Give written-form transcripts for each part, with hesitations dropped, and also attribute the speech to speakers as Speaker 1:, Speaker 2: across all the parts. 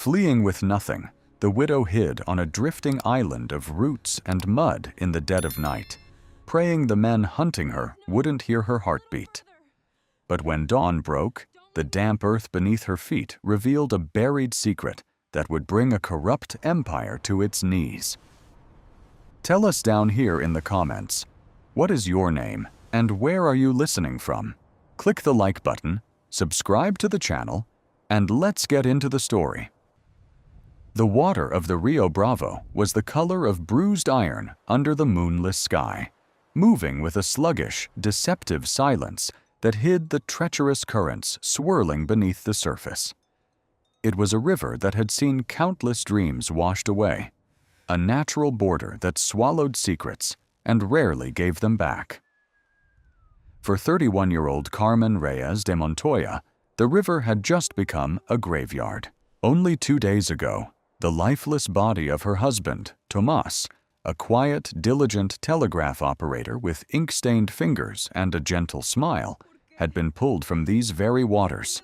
Speaker 1: Fleeing with nothing, the widow hid on a drifting island of roots and mud in the dead of night, praying the men hunting her wouldn't hear her heartbeat. But when dawn broke, the damp earth beneath her feet revealed a buried secret that would bring a corrupt empire to its knees. Tell us down here in the comments, what is your name and where are you listening from? Click the like button, subscribe to the channel, and let's get into the story. The water of the Rio Bravo was the color of bruised iron under the moonless sky, moving with a sluggish, deceptive silence that hid the treacherous currents swirling beneath the surface. It was a river that had seen countless dreams washed away, a natural border that swallowed secrets and rarely gave them back. For 31-year-old Carmen Reyes de Montoya, the river had just become a graveyard. Only 2 days ago, the lifeless body of her husband, Tomas, a quiet, diligent telegraph operator with ink-stained fingers and a gentle smile, had been pulled from these very waters.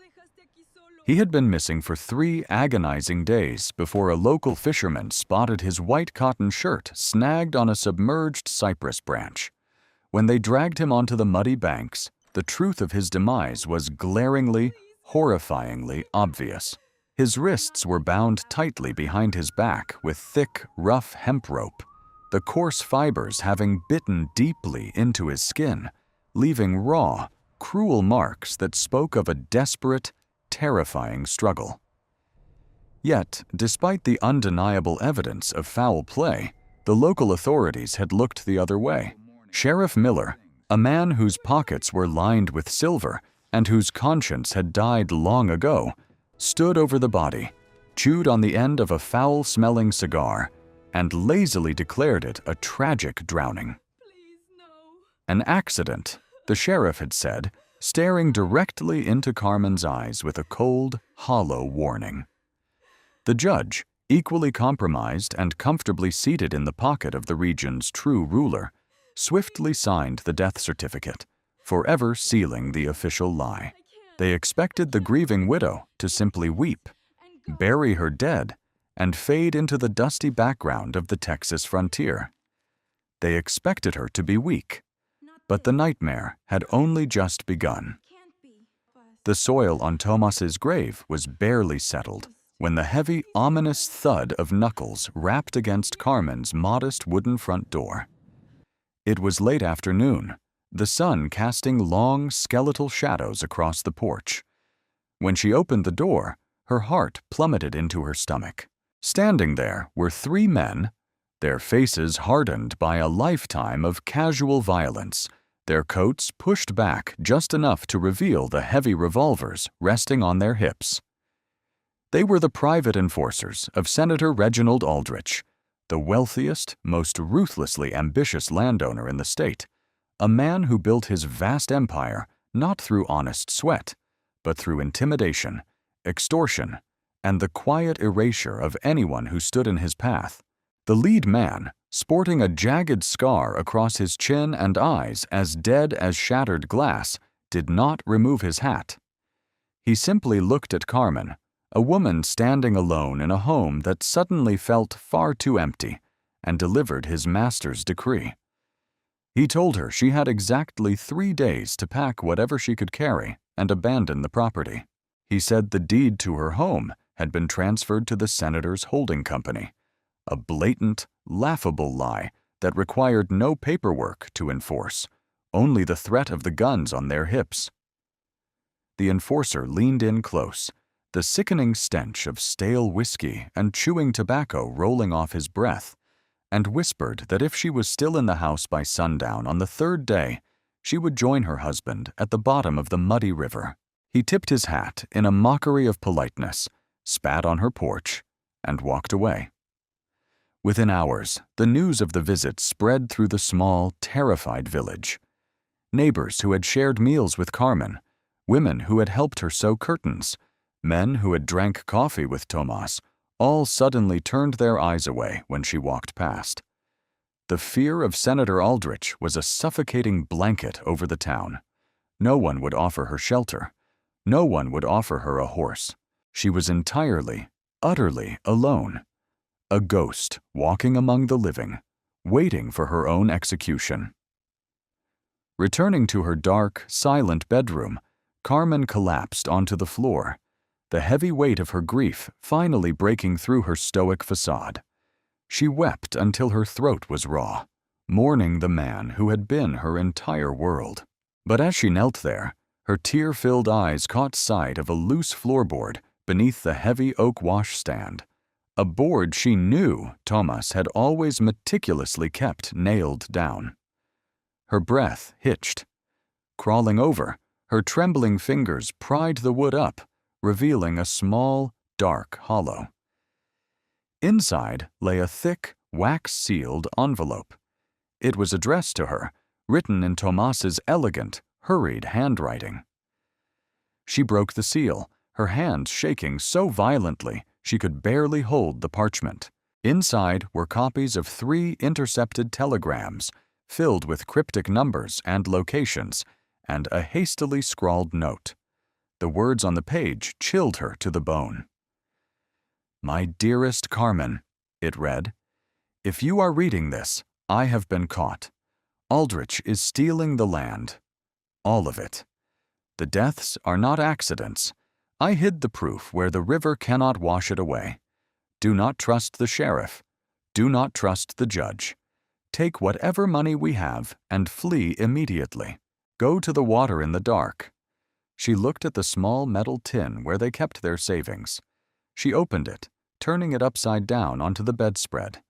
Speaker 1: He had been missing for 3 agonizing days before a local fisherman spotted his white cotton shirt snagged on a submerged cypress branch. When they dragged him onto the muddy banks, the truth of his demise was glaringly, horrifyingly obvious. His wrists were bound tightly behind his back with thick, rough hemp rope, the coarse fibers having bitten deeply into his skin, leaving raw, cruel marks that spoke of a desperate, terrifying struggle. Yet, despite the undeniable evidence of foul play, the local authorities had looked the other way. Sheriff Miller, a man whose pockets were lined with silver and whose conscience had died long ago, stood over the body, chewed on the end of a foul-smelling cigar, and lazily declared it a tragic drowning. An accident, the sheriff had said, staring directly into Carmen's eyes with a cold, hollow warning. The judge, equally compromised and comfortably seated in the pocket of the region's true ruler, swiftly signed the death certificate, forever sealing the official lie. They expected the grieving widow to simply weep, bury her dead, and fade into the dusty background of the Texas frontier. They expected her to be weak, but the nightmare had only just begun. The soil on Tomas's grave was barely settled when the heavy, ominous thud of knuckles rapped against Carmen's modest wooden front door. It was late afternoon, the sun casting long, skeletal shadows across the porch. When she opened the door, her heart plummeted into her stomach. Standing there were 3 men, their faces hardened by a lifetime of casual violence, their coats pushed back just enough to reveal the heavy revolvers resting on their hips. They were the private enforcers of Senator Reginald Aldrich, the wealthiest, most ruthlessly ambitious landowner in the state, a man who built his vast empire not through honest sweat, but through intimidation, extortion, and the quiet erasure of anyone who stood in his path. The lead man, sporting a jagged scar across his chin and eyes as dead as shattered glass, did not remove his hat. He simply looked at Carmen, a woman standing alone in a home that suddenly felt far too empty, and delivered his master's decree. He told her she had exactly 3 days to pack whatever she could carry and abandon the property. He said the deed to her home had been transferred to the senator's holding company, a blatant, laughable lie that required no paperwork to enforce, only the threat of the guns on their hips. The enforcer leaned in close, the sickening stench of stale whiskey and chewing tobacco rolling off his breath, and whispered that if she was still in the house by sundown on the 3rd day, she would join her husband at the bottom of the muddy river. He tipped his hat in a mockery of politeness, spat on her porch, and walked away. Within hours, the news of the visit spread through the small, terrified village. Neighbors who had shared meals with Carmen, women who had helped her sew curtains, men who had drank coffee with Tomas, all suddenly turned their eyes away when she walked past. The fear of Senator Aldrich was a suffocating blanket over the town. No one would offer her shelter. No one would offer her a horse. She was entirely, utterly alone, a ghost walking among the living, waiting for her own execution. Returning to her dark, silent bedroom, Carmen collapsed onto the floor, the heavy weight of her grief finally breaking through her stoic facade. She wept until her throat was raw, mourning the man who had been her entire world. But as she knelt there, her tear-filled eyes caught sight of a loose floorboard beneath the heavy oak washstand, a board she knew Thomas had always meticulously kept nailed down. Her breath hitched. Crawling over, her trembling fingers pried the wood up, revealing a small, dark hollow. Inside lay a thick, wax-sealed envelope. It was addressed to her, written in Tomas's elegant, hurried handwriting. She broke the seal, her hands shaking so violently she could barely hold the parchment. Inside were copies of 3 intercepted telegrams, filled with cryptic numbers and locations, and a hastily scrawled note. The words on the page chilled her to the bone. "My dearest Carmen," it read, "if you are reading this, I have been caught. Aldrich is stealing the land. All of it. The deaths are not accidents. I hid the proof where the river cannot wash it away. Do not trust the sheriff. Do not trust the judge. Take whatever money we have and flee immediately. Go to the water in the dark." She looked at the small metal tin where they kept their savings. She opened it, turning it upside down onto the bedspread.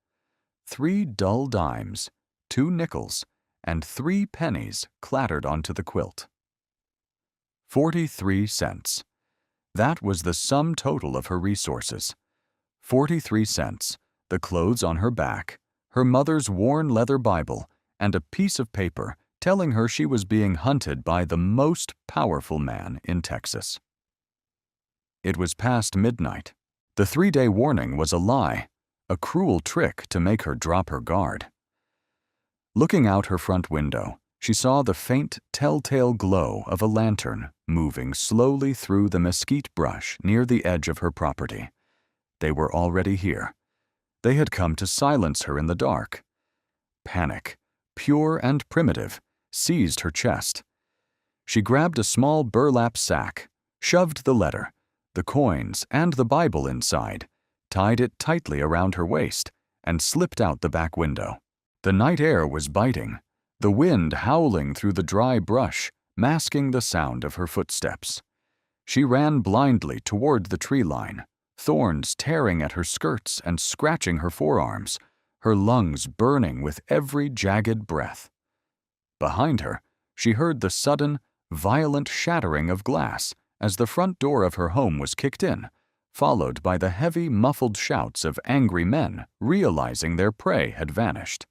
Speaker 1: 3 dull dimes, 2 nickels, and 3 pennies clattered onto the quilt. 43 cents. That was the sum total of her resources. 43 cents, the clothes on her back, her mother's worn leather Bible, and a piece of paper telling her she was being hunted by the most powerful man in Texas. It was past midnight. The 3-day warning was a lie, a cruel trick to make her drop her guard. Looking out her front window, she saw the faint, telltale glow of a lantern moving slowly through the mesquite brush near the edge of her property. They were already here. They had come to silence her in the dark. Panic, pure and primitive, seized her chest. She grabbed a small burlap sack, shoved the letter, the coins, and the Bible inside, tied it tightly around her waist, and slipped out the back window. The night air was biting, the wind howling through the dry brush, masking the sound of her footsteps. She ran blindly toward the tree line, thorns tearing at her skirts and scratching her forearms, her lungs burning with every jagged breath. Behind her, she heard the sudden, violent shattering of glass as the front door of her home was kicked in, followed by the heavy, muffled shouts of angry men realizing their prey had vanished.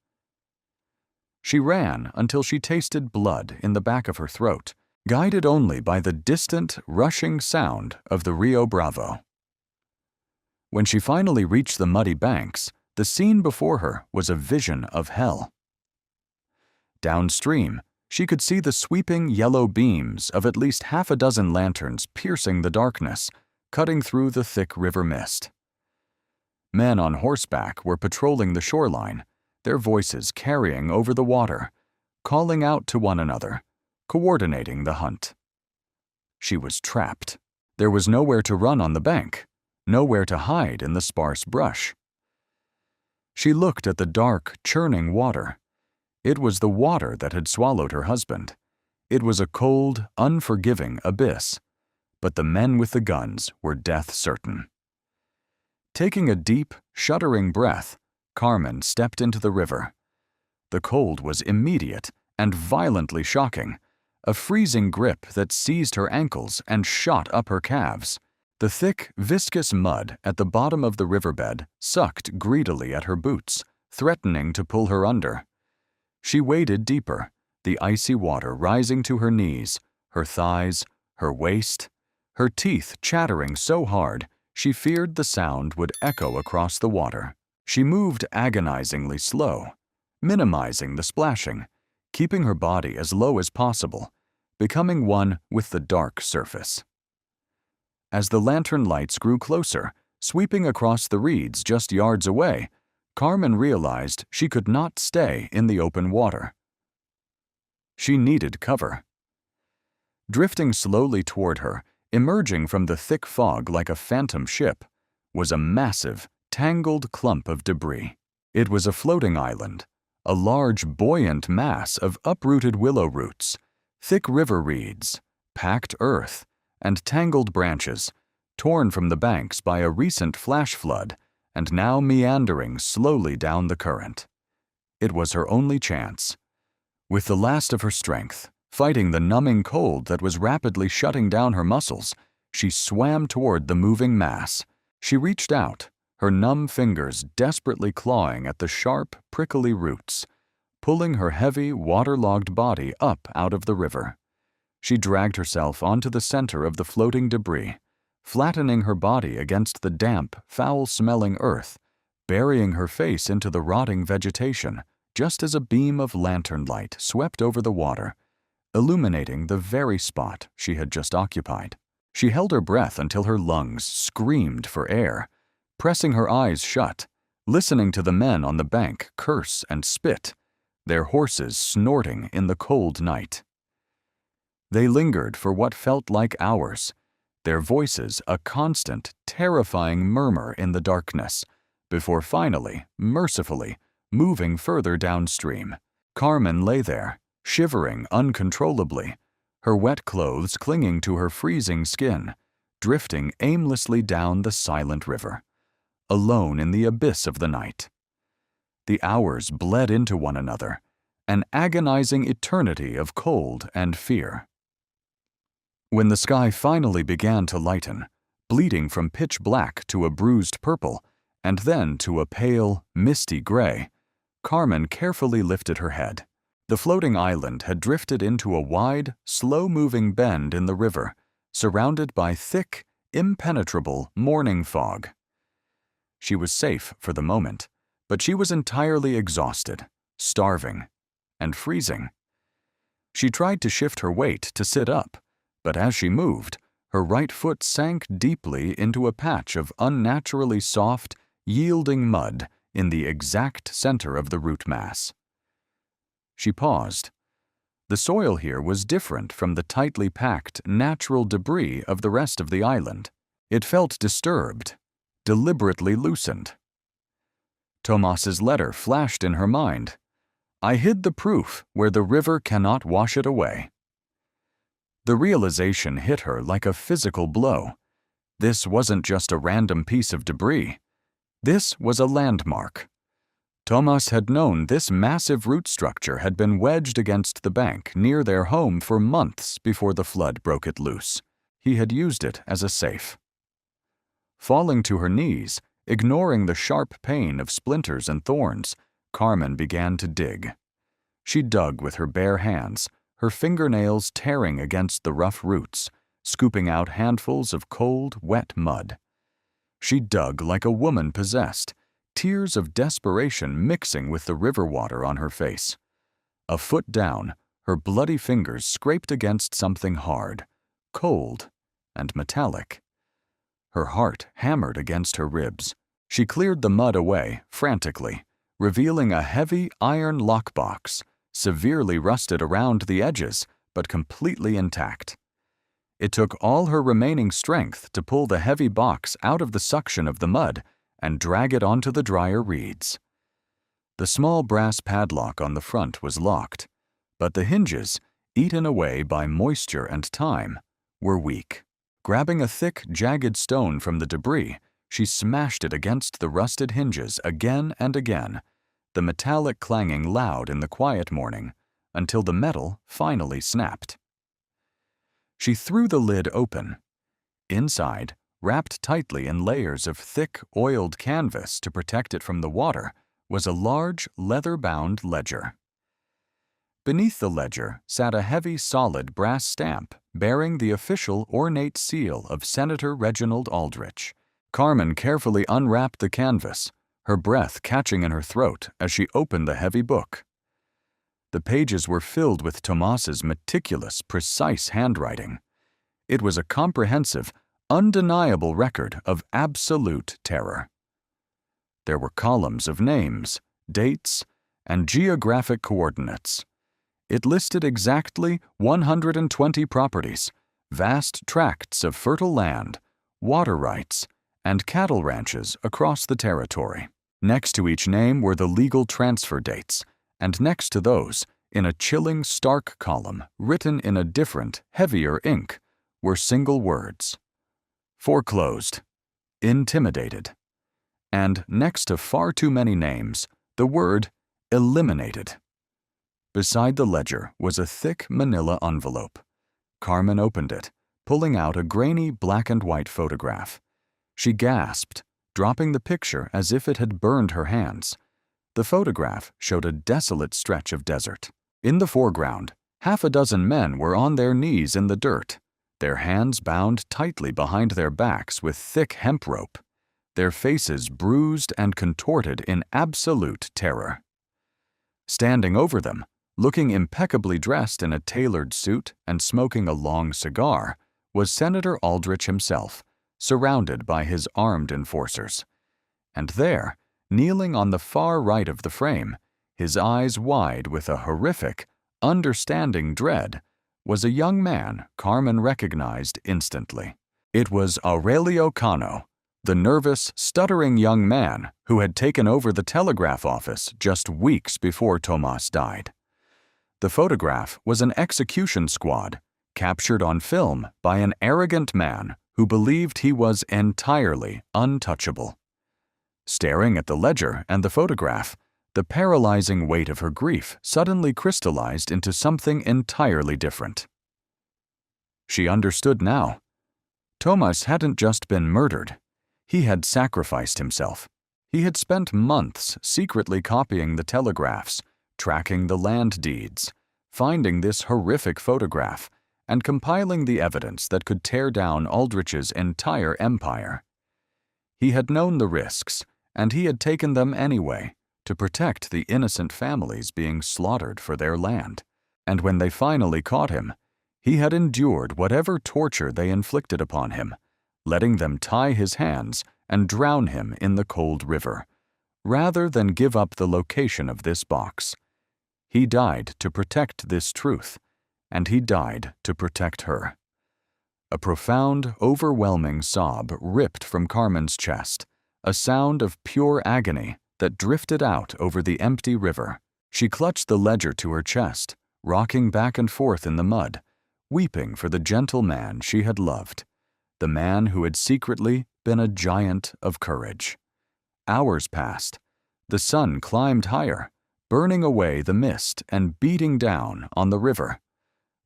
Speaker 1: She ran until she tasted blood in the back of her throat, guided only by the distant, rushing sound of the Rio Bravo. When she finally reached the muddy banks, the scene before her was a vision of hell. Downstream, she could see the sweeping yellow beams of at least half a dozen lanterns piercing the darkness, cutting through the thick river mist. Men on horseback were patrolling the shoreline, their voices carrying over the water, calling out to one another, coordinating the hunt. She was trapped. There was nowhere to run on the bank, nowhere to hide in the sparse brush. She looked at the dark, churning water. It was the water that had swallowed her husband. It was a cold, unforgiving abyss, but the men with the guns were death certain. Taking a deep, shuddering breath, Carmen stepped into the river. The cold was immediate and violently shocking, a freezing grip that seized her ankles and shot up her calves. The thick, viscous mud at the bottom of the riverbed sucked greedily at her boots, threatening to pull her under. She waded deeper, the icy water rising to her knees, her thighs, her waist, her teeth chattering so hard she feared the sound would echo across the water. She moved agonizingly slow, minimizing the splashing, keeping her body as low as possible, becoming one with the dark surface. As the lantern lights grew closer, Sweeping across the reeds just yards away, Carmen realized she could not stay in the open water. She needed cover. Drifting slowly toward her, emerging from the thick fog like a phantom ship, was a massive, tangled clump of debris. It was a floating island, a large, buoyant mass of uprooted willow roots, thick river reeds, packed earth, and tangled branches, torn from the banks by a recent flash flood and now meandering slowly down the current. It was her only chance. With the last of her strength, fighting the numbing cold that was rapidly shutting down her muscles, she swam toward the moving mass. She reached out, her numb fingers desperately clawing at the sharp, prickly roots, pulling her heavy, waterlogged body up out of the river. She dragged herself onto the center of the floating debris, flattening her body against the damp, foul-smelling earth, burying her face into the rotting vegetation, just as a beam of lantern light swept over the water, illuminating the very spot she had just occupied. She held her breath until her lungs screamed for air, pressing her eyes shut, listening to the men on the bank curse and spit, their horses snorting in the cold night. They lingered for what felt like hours, their voices a constant, terrifying murmur in the darkness, before finally, mercifully, moving further downstream. Carmen lay there, shivering uncontrollably, her wet clothes clinging to her freezing skin, drifting aimlessly down the silent river, alone in the abyss of the night. The hours bled into one another, an agonizing eternity of cold and fear. When the sky finally began to lighten, bleeding from pitch black to a bruised purple, and then to a pale, misty gray, Carmen carefully lifted her head. The floating island had drifted into a wide, slow-moving bend in the river, surrounded by thick, impenetrable morning fog. She was safe for the moment, but she was entirely exhausted, starving, and freezing. She tried to shift her weight to sit up, but as she moved, her right foot sank deeply into a patch of unnaturally soft, yielding mud in the exact center of the root mass. She paused. The soil here was different from the tightly packed, natural debris of the rest of the island. It felt disturbed, deliberately loosened. Tomas's letter flashed in her mind. "I hid the proof where the river cannot wash it away." The realization hit her like a physical blow. This wasn't just a random piece of debris. This was a landmark. Tomas had known this massive root structure had been wedged against the bank near their home for months before the flood broke it loose. He had used it as a safe. Falling to her knees, ignoring the sharp pain of splinters and thorns, Carmen began to dig. She dug with her bare hands, her fingernails tearing against the rough roots, scooping out handfuls of cold, wet mud. She dug like a woman possessed, tears of desperation mixing with the river water on her face. A foot down, her bloody fingers scraped against something hard, cold, and metallic. Her heart hammered against her ribs. She cleared the mud away, frantically, revealing a heavy iron lockbox, severely rusted around the edges, but completely intact. It took all her remaining strength to pull the heavy box out of the suction of the mud and drag it onto the drier reeds. The small brass padlock on the front was locked, but the hinges, eaten away by moisture and time, were weak. Grabbing a thick, jagged stone from the debris, she smashed it against the rusted hinges again and again, the metallic clanging loud in the quiet morning, until the metal finally snapped. She threw the lid open. Inside, wrapped tightly in layers of thick, oiled canvas to protect it from the water, was a large, leather-bound ledger. Beneath the ledger sat a heavy, solid brass stamp bearing the official ornate seal of Senator Reginald Aldrich. Carmen carefully unwrapped the canvas, her breath catching in her throat as she opened the heavy book. The pages were filled with Tomas's meticulous, precise handwriting. It was a comprehensive, undeniable record of absolute terror. There were columns of names, dates, and geographic coordinates. It listed exactly 120 properties, vast tracts of fertile land, water rights, and cattle ranches across the territory. Next to each name were the legal transfer dates, and next to those, in a chilling, stark column, written in a different, heavier ink, were single words: foreclosed, intimidated, and next to far too many names, the word eliminated. Beside the ledger was a thick manila envelope. Carmen opened it, pulling out a grainy black and white photograph. She gasped, dropping the picture as if it had burned her hands. The photograph showed a desolate stretch of desert. In the foreground, half a dozen men were on their knees in the dirt, their hands bound tightly behind their backs with thick hemp rope, their faces bruised and contorted in absolute terror. Standing over them, looking impeccably dressed in a tailored suit and smoking a long cigar, was Senator Aldrich himself, surrounded by his armed enforcers. And there, kneeling on the far right of the frame, his eyes wide with a horrific, understanding dread, was a young man Carmen recognized instantly. It was Aurelio Cano, the nervous, stuttering young man who had taken over the telegraph office just weeks before Tomas died. The photograph was an execution squad, captured on film by an arrogant man who believed he was entirely untouchable. Staring at the ledger and the photograph, the paralyzing weight of her grief suddenly crystallized into something entirely different. She understood now. Tomas hadn't just been murdered. He had sacrificed himself. He had spent months secretly copying the telegraphs, tracking the land deeds, finding this horrific photograph, and compiling the evidence that could tear down Aldrich's entire empire. He had known the risks, and he had taken them anyway, to protect the innocent families being slaughtered for their land. And when they finally caught him, he had endured whatever torture they inflicted upon him, letting them tie his hands and drown him in the cold river, rather than give up the location of this box. He died to protect this truth, and he died to protect her. A profound, overwhelming sob ripped from Carmen's chest, a sound of pure agony that drifted out over the empty river. She clutched the ledger to her chest, rocking back and forth in the mud, weeping for the gentle man she had loved, the man who had secretly been a giant of courage. Hours passed. The sun climbed higher, burning away the mist and beating down on the river.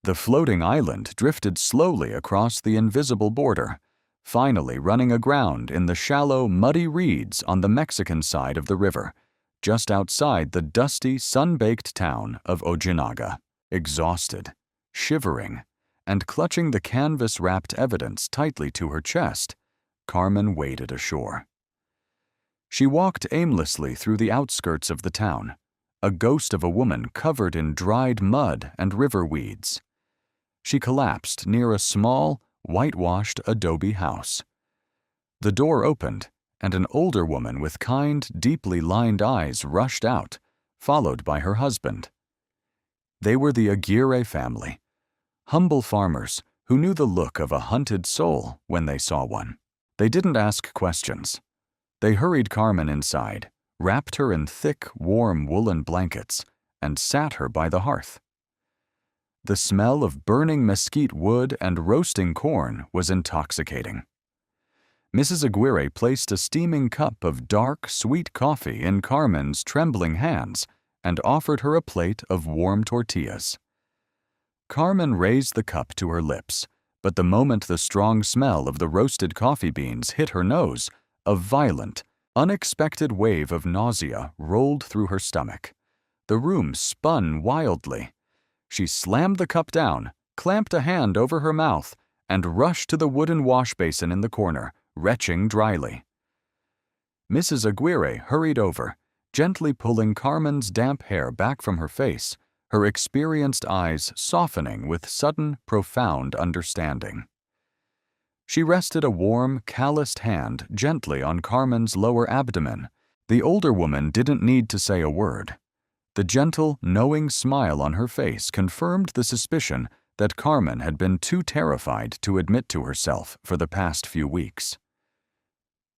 Speaker 1: The floating island drifted slowly across the invisible border, finally running aground in the shallow, muddy reeds on the Mexican side of the river, just outside the dusty, sun-baked town of Ojinaga. Exhausted, shivering, and clutching the canvas-wrapped evidence tightly to her chest, Carmen waded ashore. She walked aimlessly through the outskirts of the town, a ghost of a woman covered in dried mud and river weeds. She collapsed near a small, whitewashed adobe house. The door opened, and an older woman with kind, deeply lined eyes rushed out, followed by her husband. They were the Aguirre family, humble farmers who knew the look of a hunted soul when they saw one. They didn't ask questions. They hurried Carmen inside, wrapped her in thick, warm woolen blankets, and sat her by the hearth. The smell of burning mesquite wood and roasting corn was intoxicating. Mrs. Aguirre placed a steaming cup of dark, sweet coffee in Carmen's trembling hands and offered her a plate of warm tortillas. Carmen raised the cup to her lips, but the moment the strong smell of the roasted coffee beans hit her nose, a violent, unexpected wave of nausea rolled through her stomach. The room spun wildly. She slammed the cup down, clamped a hand over her mouth, and rushed to the wooden wash basin in the corner, retching dryly. Mrs. Aguirre hurried over, gently pulling Carmen's damp hair back from her face, her experienced eyes softening with sudden, profound understanding. She rested a warm, calloused hand gently on Carmen's lower abdomen. The older woman didn't need to say a word. The gentle, knowing smile on her face confirmed the suspicion that Carmen had been too terrified to admit to herself for the past few weeks.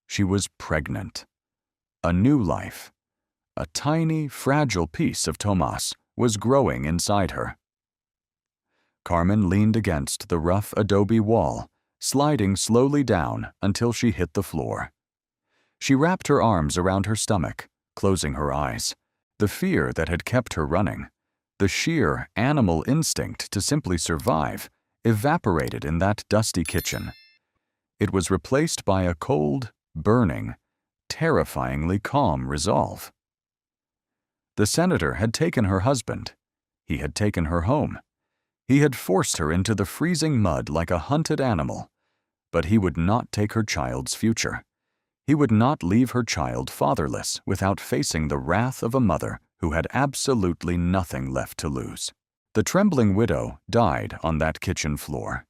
Speaker 1: She was pregnant. A new life, a tiny, fragile piece of Tomas, was growing inside her. Carmen leaned against the rough adobe wall, sliding slowly down until she hit the floor. She wrapped her arms around her stomach, closing her eyes. The fear that had kept her running, the sheer animal instinct to simply survive, evaporated in that dusty kitchen. It was replaced by a cold, burning, terrifyingly calm resolve. The senator had taken her husband. He had taken her home. He had forced her into the freezing mud like a hunted animal. But he would not take her child's future. He would not leave her child fatherless without facing the wrath of a mother who had absolutely nothing left to lose. The trembling widow died on that kitchen floor.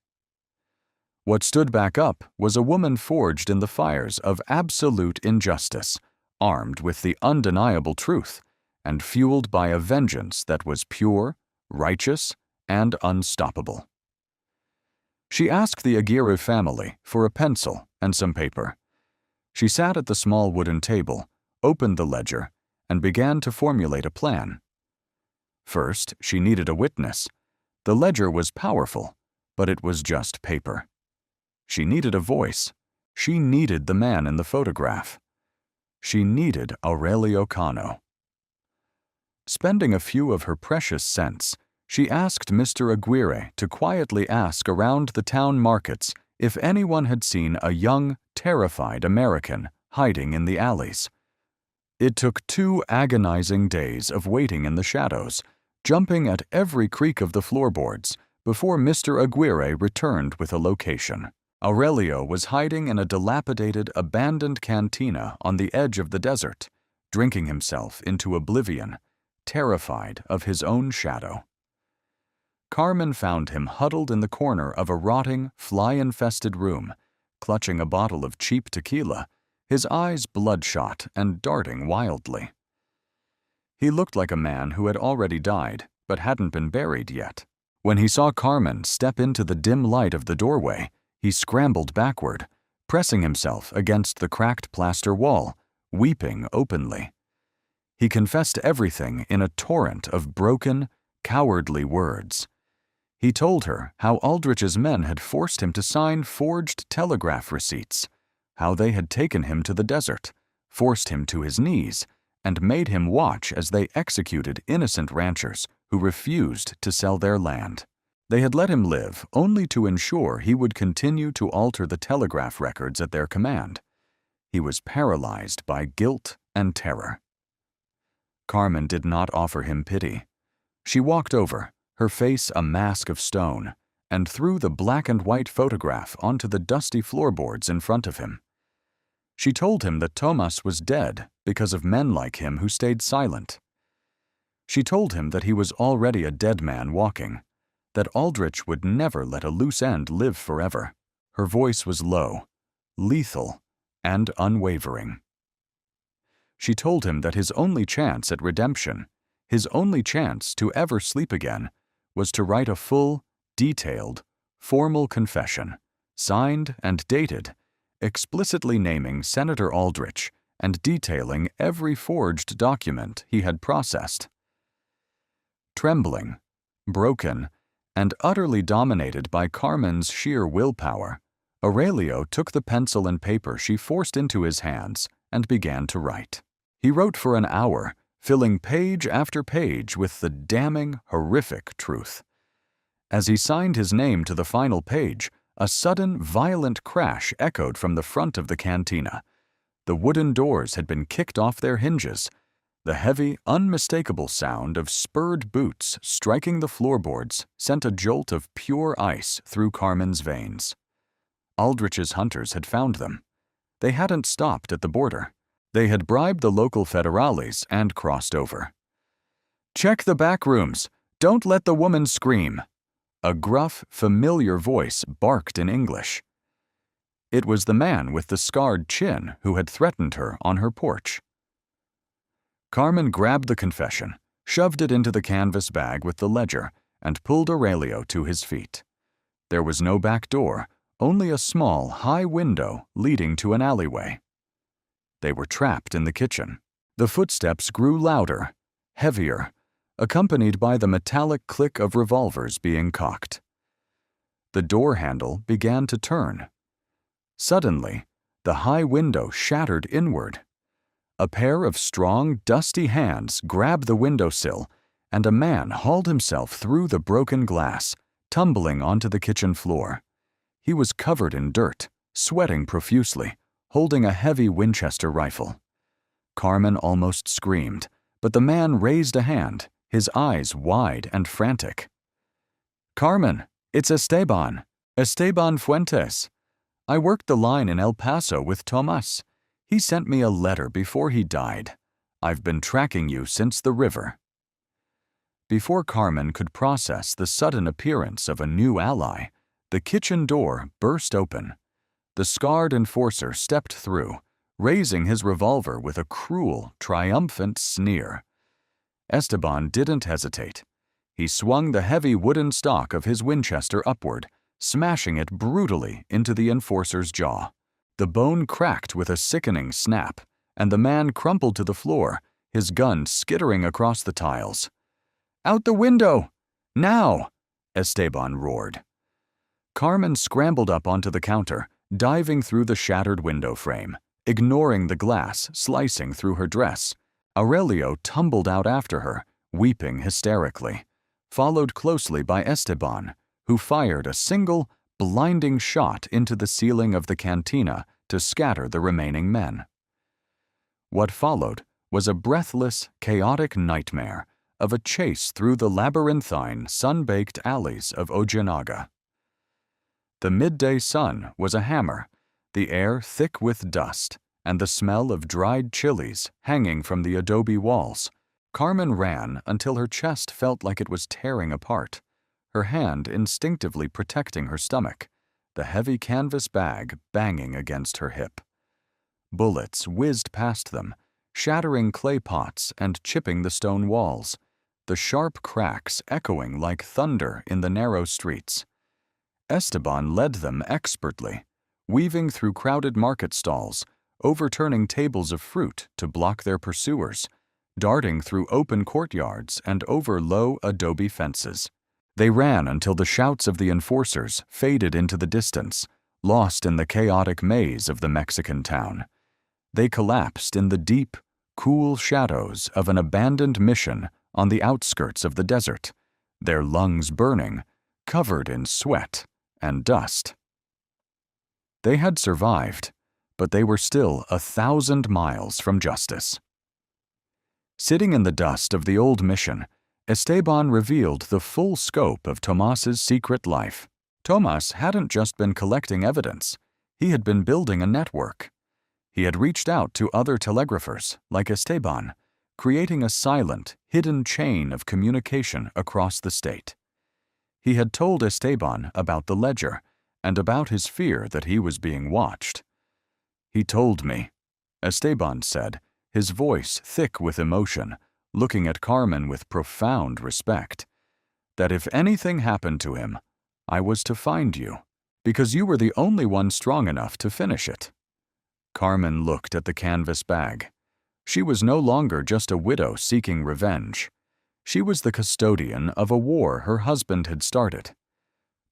Speaker 1: What stood back up was a woman forged in the fires of absolute injustice, armed with the undeniable truth, and fueled by a vengeance that was pure, righteous, and unstoppable. She asked the Aguirre family for a pencil and some paper. She sat at the small wooden table, opened the ledger, and began to formulate a plan. First, she needed a witness. The ledger was powerful, but it was just paper. She needed a voice. She needed the man in the photograph. She needed Aurelio Cano. Spending a few of her precious cents, she asked Mr. Aguirre to quietly ask around the town markets if anyone had seen a young, terrified American hiding in the alleys. It took 2 agonizing days of waiting in the shadows, jumping at every creak of the floorboards, before Mr. Aguirre returned with a location. Aurelio was hiding in a dilapidated, abandoned cantina on the edge of the desert, drinking himself into oblivion, terrified of his own shadow. Carmen found him huddled in the corner of a rotting, fly-infested room, clutching a bottle of cheap tequila, his eyes bloodshot and darting wildly. He looked like a man who had already died, but hadn't been buried yet. When he saw Carmen step into the dim light of the doorway, he scrambled backward, pressing himself against the cracked plaster wall, weeping openly. He confessed everything in a torrent of broken, cowardly words. He told her how Aldrich's men had forced him to sign forged telegraph receipts, how they had taken him to the desert, forced him to his knees, and made him watch as they executed innocent ranchers who refused to sell their land. They had let him live only to ensure he would continue to alter the telegraph records at their command. He was paralyzed by guilt and terror. Carmen did not offer him pity. She walked over, her face a mask of stone, and threw the black and white photograph onto the dusty floorboards in front of him. She told him that Tomas was dead because of men like him who stayed silent. She told him that he was already a dead man walking, that Aldrich would never let a loose end live forever. Her voice was low, lethal, and unwavering. She told him that his only chance at redemption, his only chance to ever sleep again, was to write a full, detailed, formal confession, signed and dated, explicitly naming Senator Aldrich and detailing every forged document he had processed. Trembling, broken, and utterly dominated by Carmen's sheer willpower, Aurelio took the pencil and paper she forced into his hands and began to write. He wrote for an hour, filling page after page with the damning, horrific truth. As he signed his name to the final page, a sudden, violent crash echoed from the front of the cantina. The wooden doors had been kicked off their hinges. The heavy, unmistakable sound of spurred boots striking the floorboards sent a jolt of pure ice through Carmen's veins. Aldrich's hunters had found them. They hadn't stopped at the border. They had bribed the local federales and crossed over. "Check the back rooms! Don't let the woman scream!" A gruff, familiar voice barked in English. It was the man with the scarred chin who had threatened her on her porch. Carmen grabbed the confession, shoved it into the canvas bag with the ledger, and pulled Aurelio to his feet. There was no back door, only a small, high window leading to an alleyway. They were trapped in the kitchen. The footsteps grew louder, heavier, accompanied by the metallic click of revolvers being cocked. The door handle began to turn. Suddenly, the high window shattered inward. A pair of strong, dusty hands grabbed the windowsill, and a man hauled himself through the broken glass, tumbling onto the kitchen floor. He was covered in dirt, sweating profusely, holding a heavy Winchester rifle. Carmen almost screamed, but the man raised a hand, his eyes wide and frantic. "Carmen, it's Esteban. Esteban Fuentes. I worked the line in El Paso with Tomas. He sent me a letter before he died. I've been tracking you since the river." Before Carmen could process the sudden appearance of a new ally, the kitchen door burst open. The scarred enforcer stepped through, raising his revolver with a cruel, triumphant sneer. Esteban didn't hesitate. He swung the heavy wooden stock of his Winchester upward, smashing it brutally into the enforcer's jaw. The bone cracked with a sickening snap, and the man crumpled to the floor, his gun skittering across the tiles. "Out the window! Now!" Esteban roared. Carmen scrambled up onto the counter, diving through the shattered window frame, ignoring the glass slicing through her dress. Aurelio tumbled out after her, weeping hysterically, followed closely by Esteban, who fired a single, blinding shot into the ceiling of the cantina to scatter the remaining men. What followed was a breathless, chaotic nightmare of a chase through the labyrinthine, sun-baked alleys of Ojinaga. The midday sun was a hammer, the air thick with dust, and the smell of dried chilies hanging from the adobe walls. Carmen ran until her chest felt like it was tearing apart, her hand instinctively protecting her stomach, the heavy canvas bag banging against her hip. Bullets whizzed past them, shattering clay pots and chipping the stone walls, the sharp cracks echoing like thunder in the narrow streets. Esteban led them expertly, weaving through crowded market stalls, overturning tables of fruit to block their pursuers, darting through open courtyards and over low adobe fences. They ran until the shouts of the enforcers faded into the distance, lost in the chaotic maze of the Mexican town. They collapsed in the deep, cool shadows of an abandoned mission on the outskirts of the desert, their lungs burning, covered in sweat and dust. They had survived, but they were still 1,000 miles from justice. Sitting in the dust of the old mission, Esteban revealed the full scope of Tomas's secret life. Tomas hadn't just been collecting evidence, he had been building a network. He had reached out to other telegraphers, like Esteban, creating a silent, hidden chain of communication across the state. He had told Esteban about the ledger and about his fear that he was being watched. "He told me," Esteban said, his voice thick with emotion, looking at Carmen with profound respect, "that if anything happened to him, I was to find you, because you were the only one strong enough to finish it." Carmen looked at the canvas bag. She was no longer just a widow seeking revenge. She was the custodian of a war her husband had started.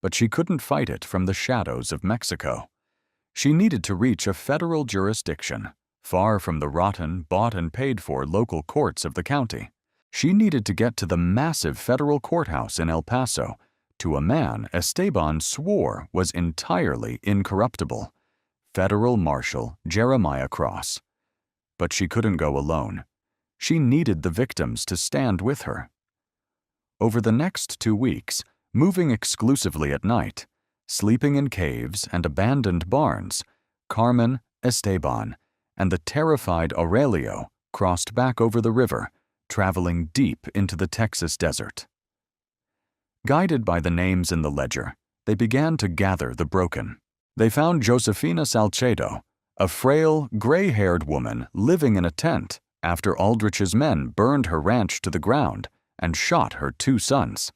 Speaker 1: But she couldn't fight it from the shadows of Mexico. She needed to reach a federal jurisdiction, far from the rotten, bought and paid for local courts of the county. She needed to get to the massive federal courthouse in El Paso, to a man Esteban swore was entirely incorruptible, Federal Marshal Jeremiah Cross. But she couldn't go alone. She needed the victims to stand with her. Over the next 2 weeks, moving exclusively at night, sleeping in caves and abandoned barns, Carmen, Esteban, and the terrified Aurelio crossed back over the river, traveling deep into the Texas desert. Guided by the names in the ledger, they began to gather the broken. They found Josefina Salcedo, a frail, gray-haired woman living in a tent after Aldrich's men burned her ranch to the ground and shot her 2 sons.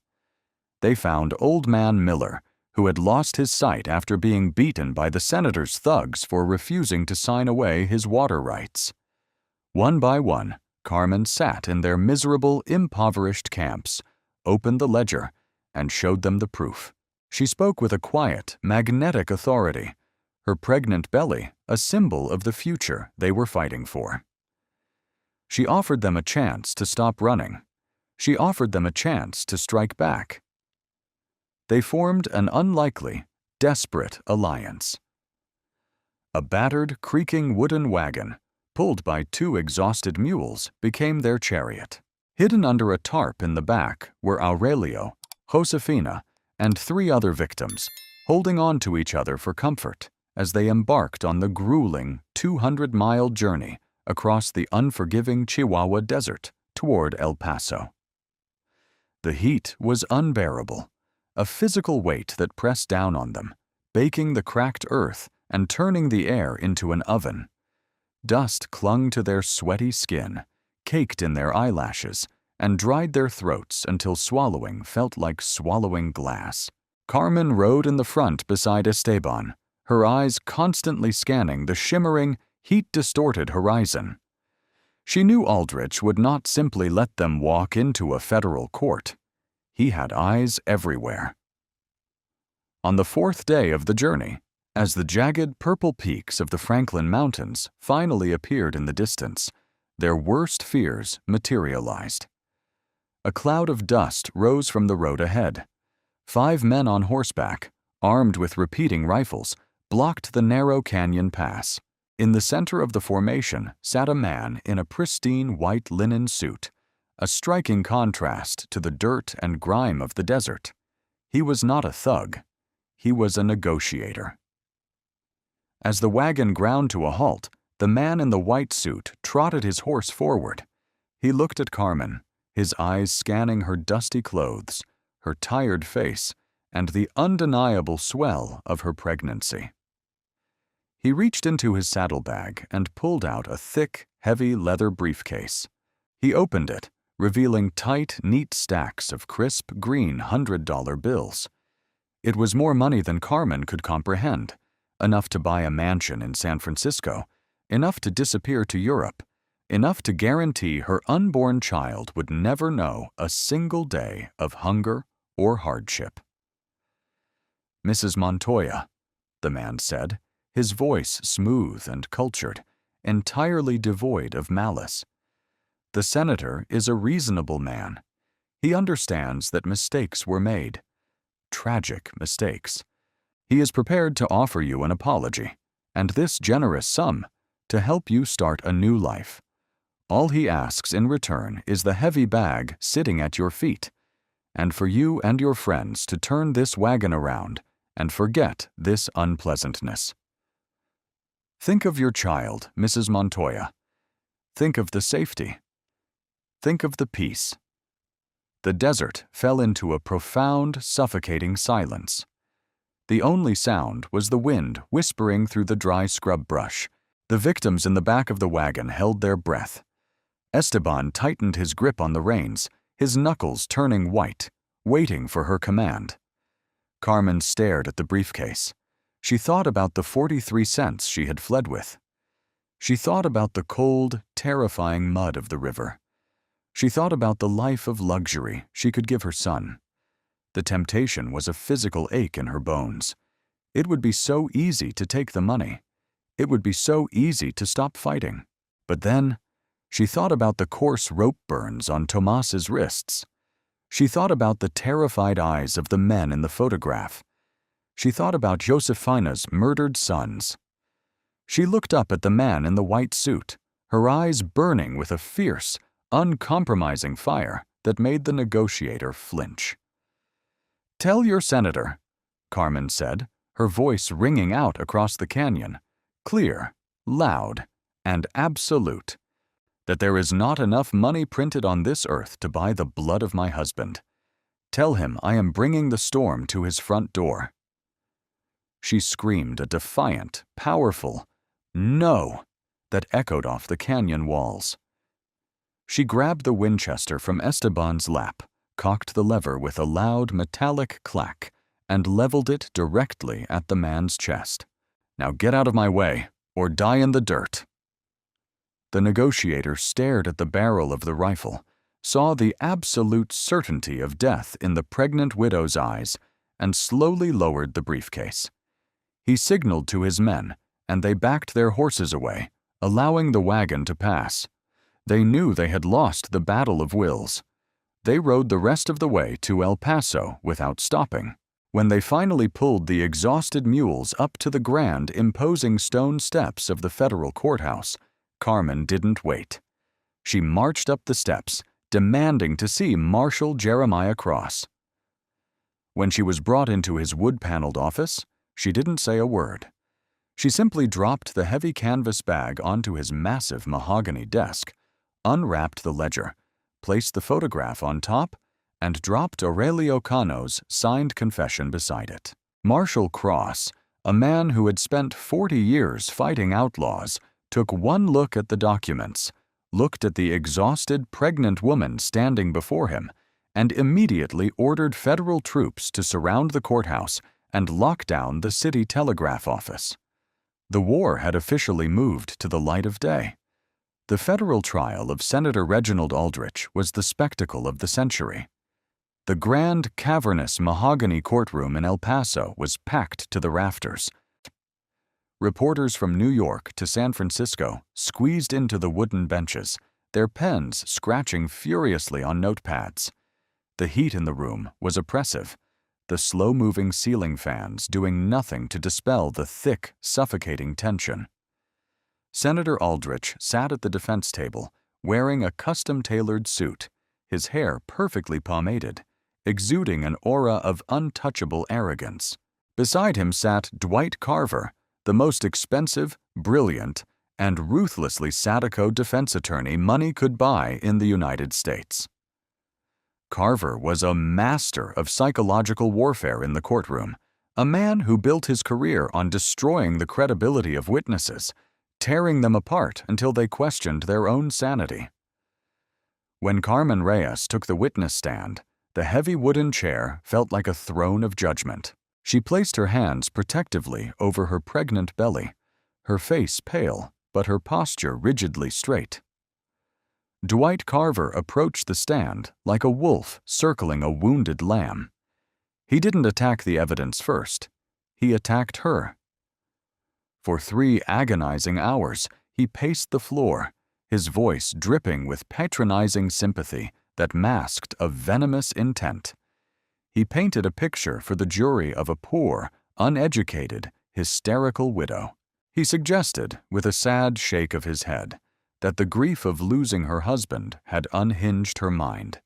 Speaker 1: They found Old Man Miller, who had lost his sight after being beaten by the senator's thugs for refusing to sign away his water rights. One by one, Carmen sat in their miserable, impoverished camps, opened the ledger, and showed them the proof. She spoke with a quiet, magnetic authority, her pregnant belly a symbol of the future they were fighting for. She offered them a chance to stop running. She offered them a chance to strike back. They formed an unlikely, desperate alliance. A battered, creaking wooden wagon, pulled by 2 exhausted mules, became their chariot. Hidden under a tarp in the back were Aurelio, Josefina, and 3 other victims, holding on to each other for comfort as they embarked on the grueling 200-mile journey across the unforgiving Chihuahua Desert toward El Paso. The heat was unbearable, a physical weight that pressed down on them, baking the cracked earth and turning the air into an oven. Dust clung to their sweaty skin, caked in their eyelashes, and dried their throats until swallowing felt like swallowing glass. Carmen rode in the front beside Esteban, her eyes constantly scanning the shimmering, heat-distorted horizon. She knew Aldrich would not simply let them walk into a federal court. He had eyes everywhere. On the 4th day of the journey, as the jagged purple peaks of the Franklin Mountains finally appeared in the distance, their worst fears materialized. A cloud of dust rose from the road ahead. 5 men on horseback, armed with repeating rifles, blocked the narrow canyon pass. In the center of the formation sat a man in a pristine white linen suit, a striking contrast to the dirt and grime of the desert. He was not a thug. He was a negotiator. As the wagon ground to a halt, the man in the white suit trotted his horse forward. He looked at Carmen, his eyes scanning her dusty clothes, her tired face, and the undeniable swell of her pregnancy. He reached into his saddlebag and pulled out a thick, heavy leather briefcase. He opened it, revealing tight, neat stacks of crisp, green $100 bills. It was more money than Carmen could comprehend, enough to buy a mansion in San Francisco, enough to disappear to Europe, enough to guarantee her unborn child would never know a single day of hunger or hardship. "Mrs. Montoya," the man said, his voice smooth and cultured, entirely devoid of malice. "The senator is a reasonable man. He understands that mistakes were made. Tragic mistakes. He is prepared to offer you an apology, and this generous sum, to help you start a new life. All he asks in return is the heavy bag sitting at your feet, and for you and your friends to turn this wagon around and forget this unpleasantness. Think of your child, Mrs. Montoya. Think of the safety. Think of the peace." The desert fell into a profound, suffocating silence. The only sound was the wind whispering through the dry scrub brush. The victims in the back of the wagon held their breath. Esteban tightened his grip on the reins, his knuckles turning white, waiting for her command. Carmen stared at the briefcase. She thought about the 43 cents she had fled with. She thought about the cold, terrifying mud of the river. She thought about the life of luxury she could give her son. The temptation was a physical ache in her bones. It would be so easy to take the money. It would be so easy to stop fighting. But then, she thought about the coarse rope burns on Tomas's wrists. She thought about the terrified eyes of the men in the photograph. She thought about Josefina's murdered sons. She looked up at the man in the white suit, her eyes burning with a fierce, uncompromising fire that made the negotiator flinch. "Tell your senator," Carmen said, her voice ringing out across the canyon, clear, loud, and absolute, "that there is not enough money printed on this earth to buy the blood of my husband. Tell him I am bringing the storm to his front door." She screamed a defiant, powerful "No!" that echoed off the canyon walls. She grabbed the Winchester from Esteban's lap, cocked the lever with a loud metallic clack, and leveled it directly at the man's chest. "Now get out of my way, or die in the dirt." The negotiator stared at the barrel of the rifle, saw the absolute certainty of death in the pregnant widow's eyes, and slowly lowered the briefcase. He signaled to his men, and they backed their horses away, allowing the wagon to pass. They knew they had lost the battle of wills. They rode the rest of the way to El Paso without stopping. When they finally pulled the exhausted mules up to the grand, imposing stone steps of the federal courthouse, Carmen didn't wait. She marched up the steps, demanding to see Marshal Jeremiah Cross. When she was brought into his wood-paneled office, she didn't say a word. She simply dropped the heavy canvas bag onto his massive mahogany desk, unwrapped the ledger, placed the photograph on top, and dropped Aurelio Cano's signed confession beside it. Marshal Cross, a man who had spent 40 years fighting outlaws, took one look at the documents, looked at the exhausted pregnant woman standing before him, and immediately ordered federal troops to surround the courthouse and lock down the city telegraph office. The war had officially moved to the light of day. The federal trial of Senator Reginald Aldrich was the spectacle of the century. The grand, cavernous mahogany courtroom in El Paso was packed to the rafters. Reporters from New York to San Francisco squeezed into the wooden benches, their pens scratching furiously on notepads. The heat in the room was oppressive, the slow-moving ceiling fans doing nothing to dispel the thick, suffocating tension. Senator Aldrich sat at the defense table, wearing a custom-tailored suit, his hair perfectly pomaded, exuding an aura of untouchable arrogance. Beside him sat Dwight Carver, the most expensive, brilliant, and ruthlessly sadico defense attorney money could buy in the United States. Carver was a master of psychological warfare in the courtroom, a man who built his career on destroying the credibility of witnesses, tearing them apart until they questioned their own sanity. When Carmen Reyes took the witness stand, the heavy wooden chair felt like a throne of judgment. She placed her hands protectively over her pregnant belly, her face pale, but her posture rigidly straight. Dwight Carver approached the stand like a wolf circling a wounded lamb. He didn't attack the evidence first. He attacked her. For 3 agonizing hours, he paced the floor, his voice dripping with patronizing sympathy that masked a venomous intent. He painted a picture for the jury of a poor, uneducated, hysterical widow. He suggested, with a sad shake of his head, that the grief of losing her husband had unhinged her mind.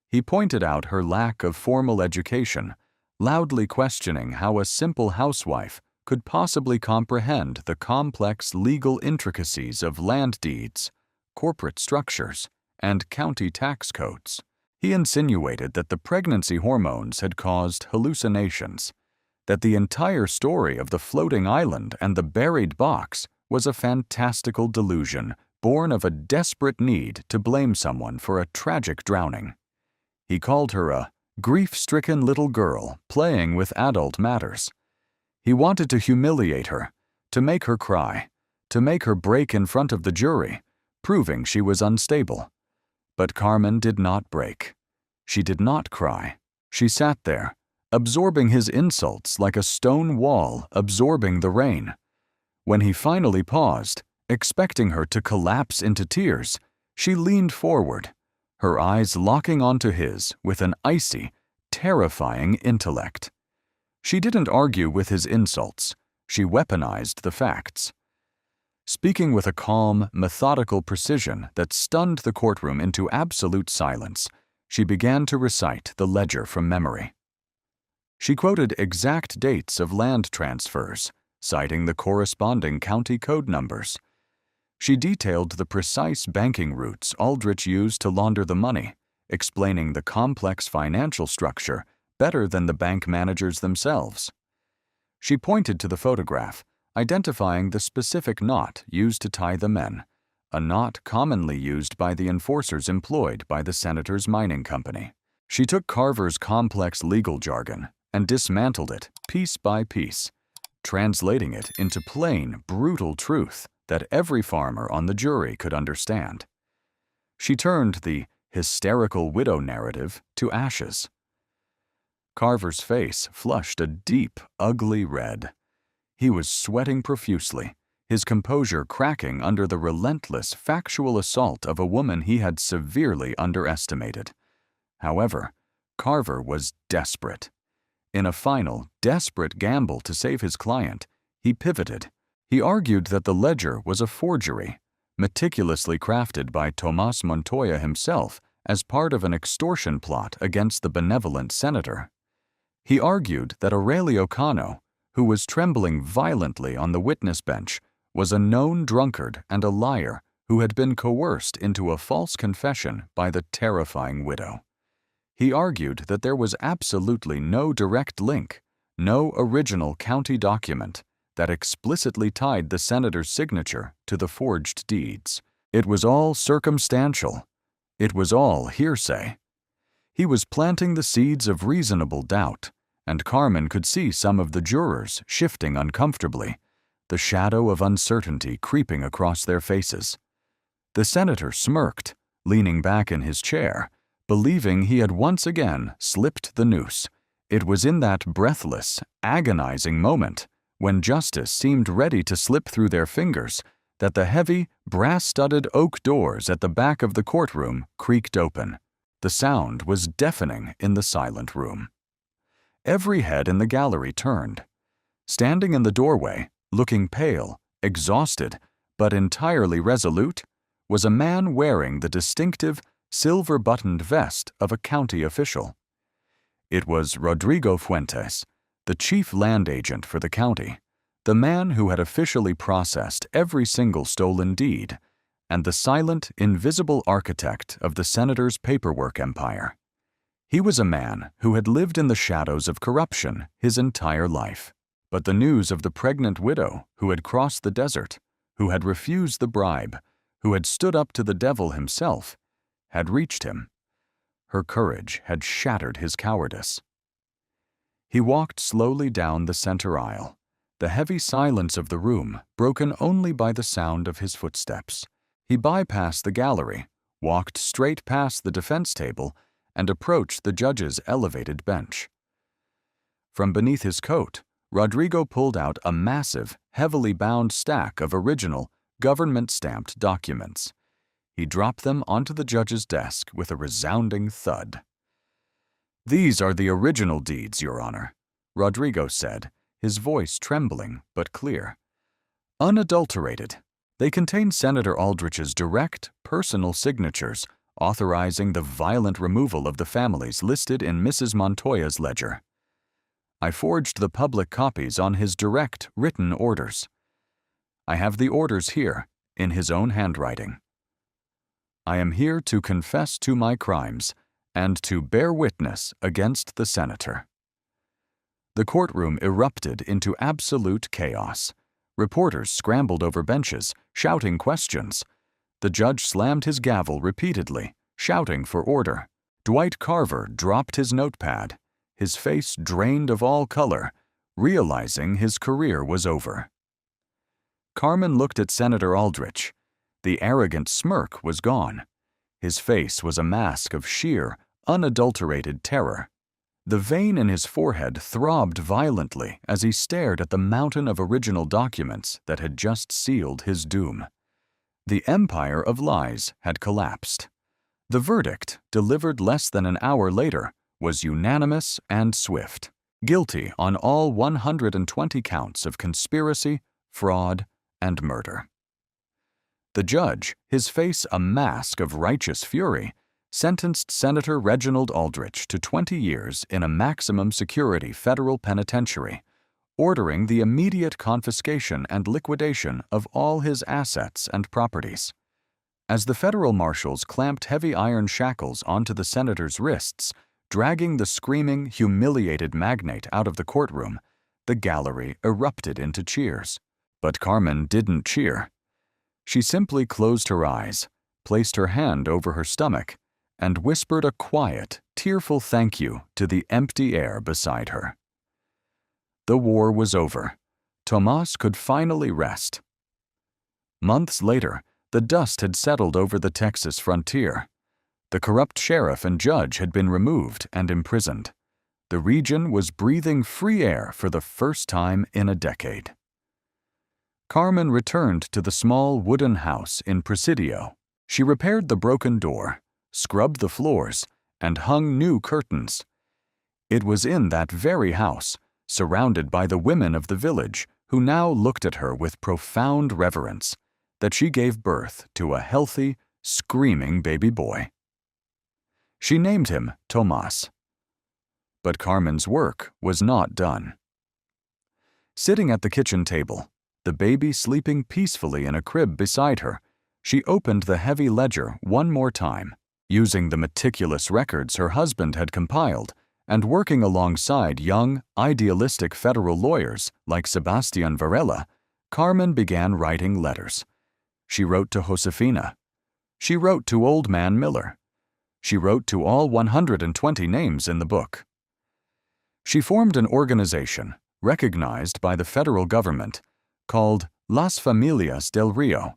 Speaker 1: He pointed out her lack of formal education, loudly questioning how a simple housewife could possibly comprehend the complex legal intricacies of land deeds, corporate structures, and county tax codes. He insinuated that the pregnancy hormones had caused hallucinations, that the entire story of the floating island and the buried box was a fantastical delusion born of a desperate need to blame someone for a tragic drowning. He called her a grief-stricken little girl playing with adult matters. He wanted to humiliate her, to make her cry, to make her break in front of the jury, proving she was unstable. But Carmen did not break. She did not cry. She sat there, absorbing his insults like a stone wall absorbing the rain. When he finally paused, expecting her to collapse into tears, she leaned forward, her eyes locking onto his with an icy, terrifying intellect. She didn't argue with his insults. She weaponized the facts. Speaking with a calm, methodical precision that stunned the courtroom into absolute silence, she began to recite the ledger from memory. She quoted exact dates of land transfers, citing the corresponding county code numbers. She detailed the precise banking routes Aldrich used to launder the money, explaining the complex financial structure better than the bank managers themselves. She pointed to the photograph, identifying the specific knot used to tie the men, a knot commonly used by the enforcers employed by the senator's mining company. She took Carver's complex legal jargon and dismantled it piece by piece, translating it into plain, brutal truth that every farmer on the jury could understand. She turned the hysterical widow narrative to ashes. Carver's face flushed a deep, ugly red. He was sweating profusely, his composure cracking under the relentless, factual assault of a woman he had severely underestimated. However, Carver was desperate. In a final, desperate gamble to save his client, he pivoted. He argued that the ledger was a forgery, meticulously crafted by Tomas Montoya himself as part of an extortion plot against the benevolent senator. He argued that Aurelio Cano, who was trembling violently on the witness bench, was a known drunkard and a liar who had been coerced into a false confession by the terrifying widow. He argued that there was absolutely no direct link, no original county document that explicitly tied the senator's signature to the forged deeds. It was all circumstantial. It was all hearsay. He was planting the seeds of reasonable doubt, and Carmen could see some of the jurors shifting uncomfortably, the shadow of uncertainty creeping across their faces. The senator smirked, leaning back in his chair, believing he had once again slipped the noose. It was in that breathless, agonizing moment, when justice seemed ready to slip through their fingers, that the heavy, brass-studded oak doors at the back of the courtroom creaked open. The sound was deafening in the silent room. Every head in the gallery turned. Standing in the doorway, looking pale, exhausted, but entirely resolute, was a man wearing the distinctive, silver-buttoned vest of a county official. It was Rodrigo Fuentes, the chief land agent for the county, the man who had officially processed every single stolen deed, and the silent, invisible architect of the senator's paperwork empire. He was a man who had lived in the shadows of corruption his entire life, but the news of the pregnant widow who had crossed the desert, who had refused the bribe, who had stood up to the devil himself, had reached him. Her courage had shattered his cowardice. He walked slowly down the center aisle, the heavy silence of the room broken only by the sound of his footsteps. He bypassed the gallery, walked straight past the defense table, and approached the judge's elevated bench. From beneath his coat, Rodrigo pulled out a massive, heavily bound stack of original, government-stamped documents. He dropped them onto the judge's desk with a resounding thud. "These are the original deeds, Your Honor," Rodrigo said, his voice trembling but clear. "Unadulterated. They contain Senator Aldrich's direct, personal signatures authorizing the violent removal of the families listed in Mrs. Montoya's ledger. I forged the public copies on his direct, written orders. I have the orders here, in his own handwriting. I am here to confess to my crimes and to bear witness against the senator." The courtroom erupted into absolute chaos. Reporters scrambled over benches, shouting questions. The judge slammed his gavel repeatedly, shouting for order. Dwight Carver dropped his notepad, his face drained of all color, realizing his career was over. Carmen looked at Senator Aldrich. The arrogant smirk was gone. His face was a mask of sheer, unadulterated terror. The vein in his forehead throbbed violently as he stared at the mountain of original documents that had just sealed his doom. The empire of lies had collapsed. The verdict, delivered less than an hour later, was unanimous and swift. Guilty on all 120 counts of conspiracy, fraud, and murder. The judge, his face a mask of righteous fury, sentenced Senator Reginald Aldrich to 20 years in a maximum security federal penitentiary, ordering the immediate confiscation and liquidation of all his assets and properties. As the federal marshals clamped heavy iron shackles onto the senator's wrists, dragging the screaming, humiliated magnate out of the courtroom, the gallery erupted into cheers. But Carmen didn't cheer. She simply closed her eyes, placed her hand over her stomach, and whispered a quiet, tearful thank you to the empty air beside her. The war was over. Tomas could finally rest. Months later, the dust had settled over the Texas frontier. The corrupt sheriff and judge had been removed and imprisoned. The region was breathing free air for the first time in a decade. Carmen returned to the small wooden house in Presidio. She repaired the broken door, scrubbed the floors, and hung new curtains. It was in that very house, surrounded by the women of the village, who now looked at her with profound reverence, that she gave birth to a healthy, screaming baby boy. She named him Tomas. But Carmen's work was not done. Sitting at the kitchen table, the baby sleeping peacefully in a crib beside her, she opened the heavy ledger one more time, using the meticulous records her husband had compiled, and working alongside young, idealistic federal lawyers like Sebastian Varela, Carmen began writing letters. She wrote to Josefina. She wrote to Old Man Miller. She wrote to all 120 names in the book. She formed an organization, recognized by the federal government, called Las Familias del Rio,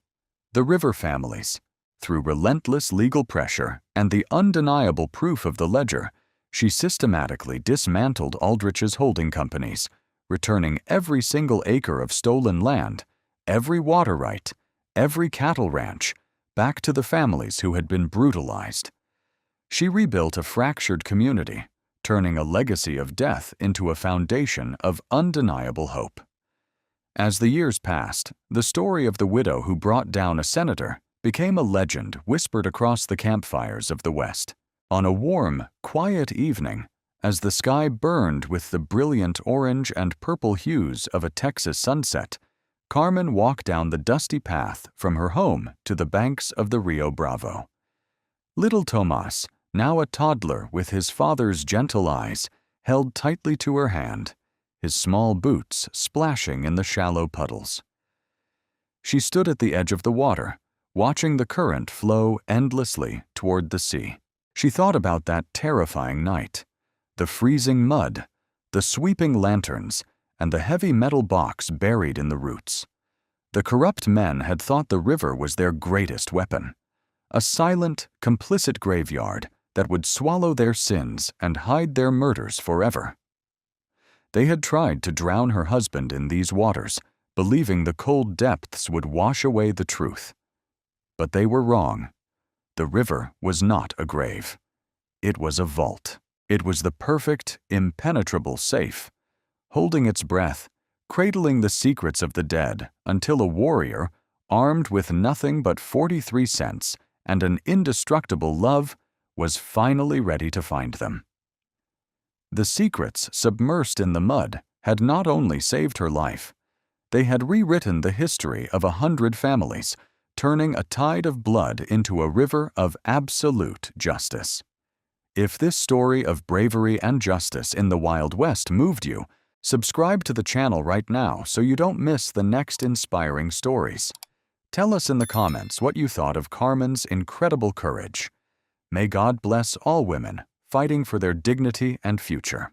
Speaker 1: the River Families. Through relentless legal pressure and the undeniable proof of the ledger, she systematically dismantled Aldrich's holding companies, returning every single acre of stolen land, every water right, every cattle ranch, back to the families who had been brutalized. She rebuilt a fractured community, turning a legacy of death into a foundation of undeniable hope. As the years passed, the story of the widow who brought down a senator became a legend whispered across the campfires of the West. On a warm, quiet evening, as the sky burned with the brilliant orange and purple hues of a Texas sunset, Carmen walked down the dusty path from her home to the banks of the Rio Bravo. Little Tomas, now a toddler with his father's gentle eyes, held tightly to her hand, his small boots splashing in the shallow puddles. She stood at the edge of the water, watching the current flow endlessly toward the sea. She thought about that terrifying night, the freezing mud, the sweeping lanterns, and the heavy metal box buried in the roots. The corrupt men had thought the river was their greatest weapon, a silent, complicit graveyard that would swallow their sins and hide their murders forever. They had tried to drown her husband in these waters, believing the cold depths would wash away the truth. But they were wrong. The river was not a grave. It was a vault. It was the perfect, impenetrable safe, holding its breath, cradling the secrets of the dead until a warrior, armed with nothing but 43 cents and an indestructible love, was finally ready to find them. The secrets submersed in the mud had not only saved her life, they had rewritten the history of 100 families, turning a tide of blood into a river of absolute justice. If this story of bravery and justice in the Wild West moved you, subscribe to the channel right now so you don't miss the next inspiring stories. Tell us in the comments what you thought of Carmen's incredible courage. May God bless all women fighting for their dignity and future.